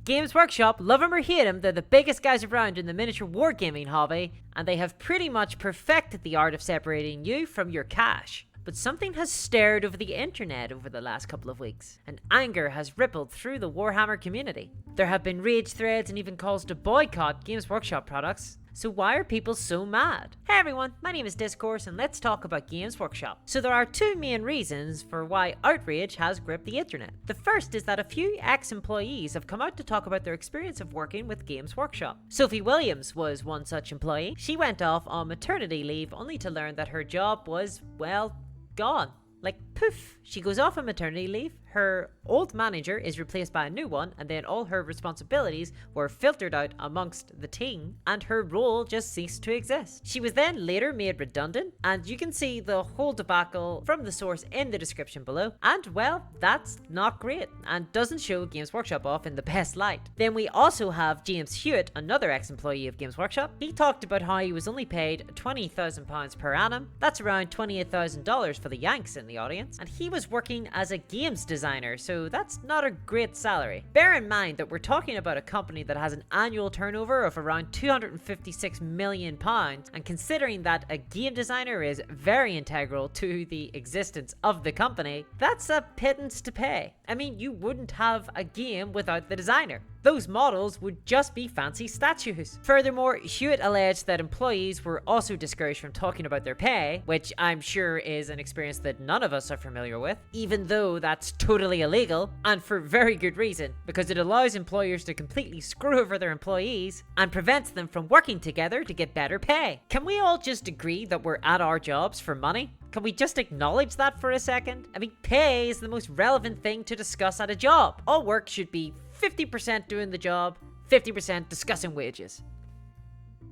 Games Workshop, love him or hate him, they're the biggest guys around in the miniature wargaming hobby, and they have pretty much perfected the art of separating you from your cash. But something has stirred over the internet over the last couple of weeks, and anger has rippled through the Warhammer community. There have been rage threads and even calls to boycott Games Workshop products. So why are people so mad? Hey everyone, my name is Discourse and let's talk about Games Workshop. So there are two main reasons for why outrage has gripped the internet. The first is that a few ex-employees have come out to talk about their experience of working with Games Workshop. Sophie Williams was one such employee. She went off on maternity leave only to learn that her job was, well, gone. Like poof, she goes off on maternity leave, her old manager is replaced by a new one, and then all her responsibilities were filtered out amongst the team, and her role just ceased to exist. She was then later made redundant, and you can see the whole debacle from the source in the description below, and well, that's not great, and doesn't show Games Workshop off in the best light. Then we also have James Hewitt, another ex-employee of Games Workshop. He talked about how he was only paid £20,000 per annum, that's around $28,000 for the Yanks in the audience, and he was working as a games designer, so that's not a great salary. Bear in mind that we're talking about a company that has an annual turnover of around £256 million, and considering that a game designer is very integral to the existence of the company, that's a pittance to pay. I mean, you wouldn't have a game without the designer. Those models would just be fancy statues. Furthermore, Hewitt alleged that employees were also discouraged from talking about their pay, which I'm sure is an experience that none of us are familiar with, even though that's totally illegal, and for very good reason, because it allows employers to completely screw over their employees and prevents them from working together to get better pay. Can we all just agree that we're at our jobs for money? Can we just acknowledge that for a second? I mean, pay is the most relevant thing to discuss at a job. All work should be 50% doing the job, 50% discussing wages.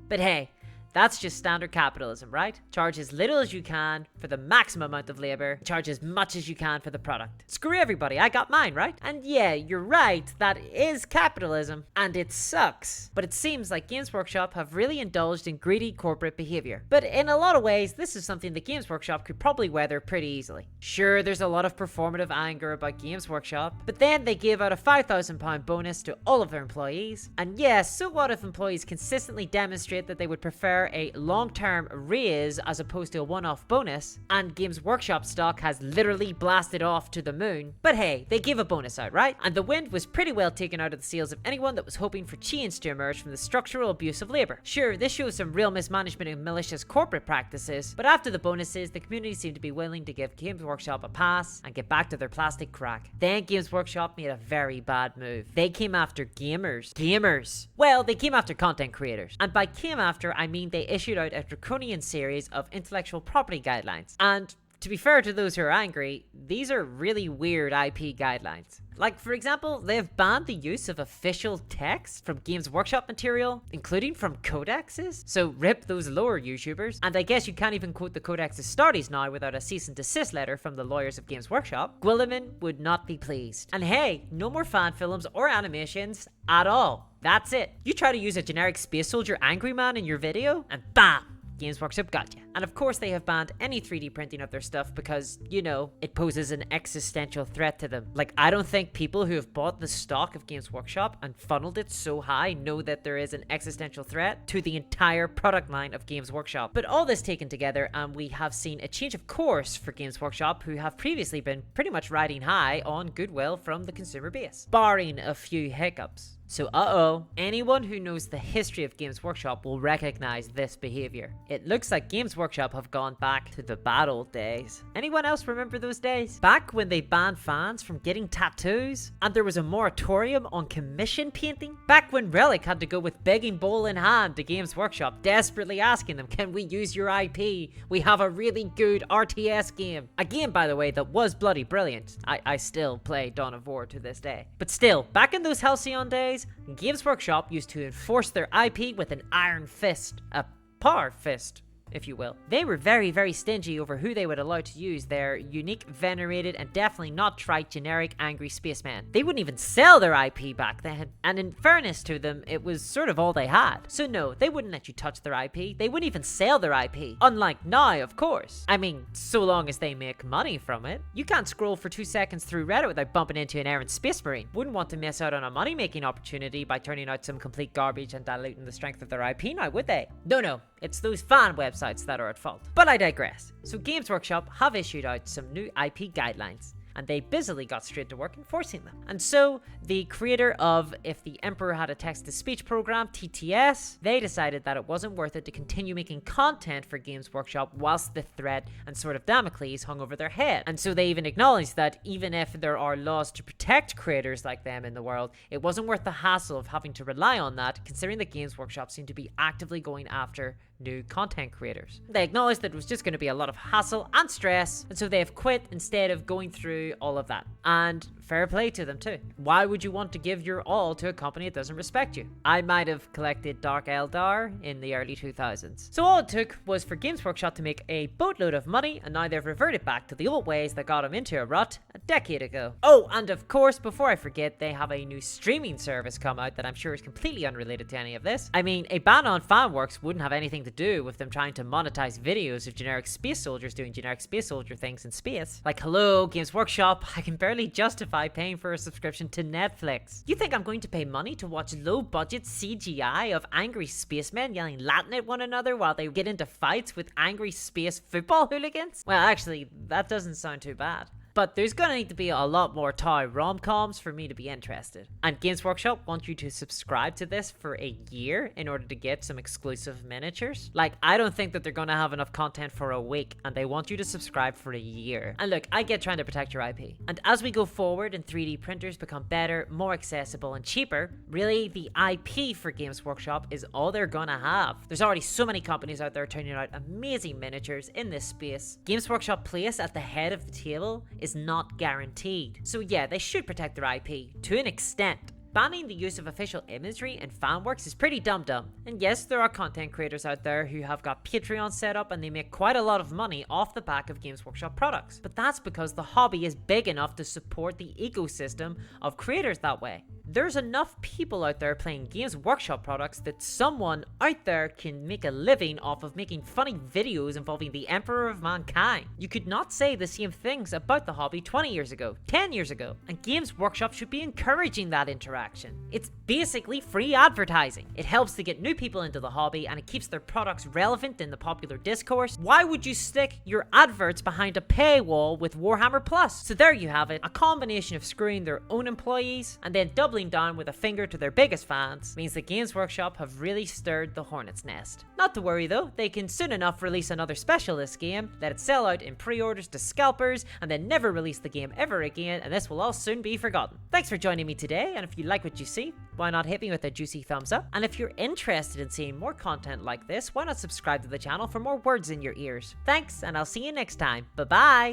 But hey, that's just standard capitalism, right? Charge as little as you can for the maximum amount of labor, charge as much as you can for the product. Screw everybody, I got mine, right? And yeah, you're right, that is capitalism, and it sucks. But it seems like Games Workshop have really indulged in greedy corporate behavior. But in a lot of ways, this is something that Games Workshop could probably weather pretty easily. Sure, there's a lot of performative anger about Games Workshop, but then they gave out a £5,000 bonus to all of their employees. And yes, so what if employees consistently demonstrate that they would prefer a long-term raise as opposed to a one-off bonus, and Games Workshop stock has literally blasted off to the moon. But hey, they gave a bonus out, right? And the wind was pretty well taken out of the sails of anyone that was hoping for change to emerge from the structural abuse of labor. Sure, this shows some real mismanagement and malicious corporate practices, but after the bonuses, the community seemed to be willing to give Games Workshop a pass and get back to their plastic crack. Then Games Workshop made a very bad move. They came after gamers. Well, they came after content creators. And by came after, I mean they issued out a draconian series of intellectual property guidelines. And to be fair to those who are angry, these are really weird IP guidelines. Like, for example, they have banned the use of official text from Games Workshop material, including from codexes. So rip those lower YouTubers. And I guess you can't even quote the codex's starties now without a cease and desist letter from the lawyers of Games Workshop. Gwilliman would not be pleased. And hey, no more fan films or animations at all. That's it. You try to use a generic space soldier angry man in your video, and bam! Games Workshop got you. And of course they have banned any 3D printing of their stuff because, you know, it poses an existential threat to them. Like, I don't think people who have bought the stock of Games Workshop and funneled it so high know that there is an existential threat to the entire product line of Games Workshop. But all this taken together, and we have seen a change of course for Games Workshop, who have previously been pretty much riding high on goodwill from the consumer base, barring a few hiccups. So anyone who knows the history of Games Workshop will recognize this behavior. It looks like Games Workshop have gone back to the bad old days. Anyone else remember those days? Back when they banned fans from getting tattoos, and there was a moratorium on commission painting? Back when Relic had to go with begging bowl in hand to Games Workshop, desperately asking them, can we use your IP? We have a really good RTS game. A game, by the way, that was bloody brilliant. I still play Dawn of War to this day. But still, back in those halcyon days, Games Workshop used to enforce their IP with an iron fist. A power fist, if you will. They were very, very stingy over who they would allow to use their unique, venerated, and definitely not trite generic angry spaceman. They wouldn't even sell their IP back then, and in fairness to them, it was sort of all they had. So no, they wouldn't let you touch their IP. They wouldn't even sell their IP. Unlike now, of course. I mean, so long as they make money from it. You can't scroll for 2 seconds through Reddit without bumping into an errant space marine. Wouldn't want to miss out on a money-making opportunity by turning out some complete garbage and diluting the strength of their IP now, would they? No, it's those fan websites that are at fault. But I digress. So Games Workshop have issued out some new IP guidelines, and they busily got straight to work enforcing them. And so, the creator of If the Emperor Had a Text-to-Speech program, TTS, they decided that it wasn't worth it to continue making content for Games Workshop whilst the threat and Sword of Damocles hung over their head. And so they even acknowledged that even if there are laws to protect creators like them in the world, it wasn't worth the hassle of having to rely on that, considering that Games Workshop seemed to be actively going after new content creators. They acknowledged that it was just going to be a lot of hassle and stress, and so they have quit instead of going through all of that. And fair play to them too. Why would you want to give your all to a company that doesn't respect you? I might have collected Dark Eldar in the early 2000s. So all it took was for Games Workshop to make a boatload of money, and now they've reverted back to the old ways that got them into a rut a decade ago. Oh, and of course, before I forget, they have a new streaming service come out that I'm sure is completely unrelated to any of this. I mean, a ban on fanworks wouldn't have anything to do with them trying to monetize videos of generic space soldiers doing generic space soldier things in space. Like, hello, Games Workshop, I can barely justify paying for a subscription to Netflix. You think I'm going to pay money to watch low-budget CGI of angry spacemen yelling Latin at one another while they get into fights with angry space football hooligans? Well, actually, that doesn't sound too bad. But there's gonna need to be a lot more Thai rom-coms for me to be interested. And Games Workshop want you to subscribe to this for a year in order to get some exclusive miniatures. Like, I don't think that they're gonna have enough content for a week, and they want you to subscribe for a year. And look, I get trying to protect your IP. And as we go forward and 3D printers become better, more accessible, and cheaper, really the IP for Games Workshop is all they're gonna have. There's already so many companies out there turning out amazing miniatures in this space. Games Workshop place at the head of the table is not guaranteed. So yeah, they should protect their IP to an extent. Banning the use of official imagery in fanworks is pretty dumb. And yes, there are content creators out there who have got Patreon set up and they make quite a lot of money off the back of Games Workshop products. But that's because the hobby is big enough to support the ecosystem of creators that way. There's enough people out there playing Games Workshop products that someone out there can make a living off of making funny videos involving the Emperor of Mankind. You could not say the same things about the hobby 20 years ago, 10 years ago, and Games Workshop should be encouraging that interaction. It's basically free advertising. It helps to get new people into the hobby and it keeps their products relevant in the popular discourse. Why would you stick your adverts behind a paywall with Warhammer Plus? So there you have it, a combination of screwing their own employees and then doubling down with a finger to their biggest fans means that Games Workshop have really stirred the hornet's nest. Not to worry though, they can soon enough release another specialist game, let it sell out in pre-orders to scalpers, and then never release the game ever again, and this will all soon be forgotten. Thanks for joining me today, and if you like what you see, why not hit me with a juicy thumbs up? And if you're interested in seeing more content like this, why not subscribe to the channel for more words in your ears? Thanks, and I'll see you next time. Bye bye!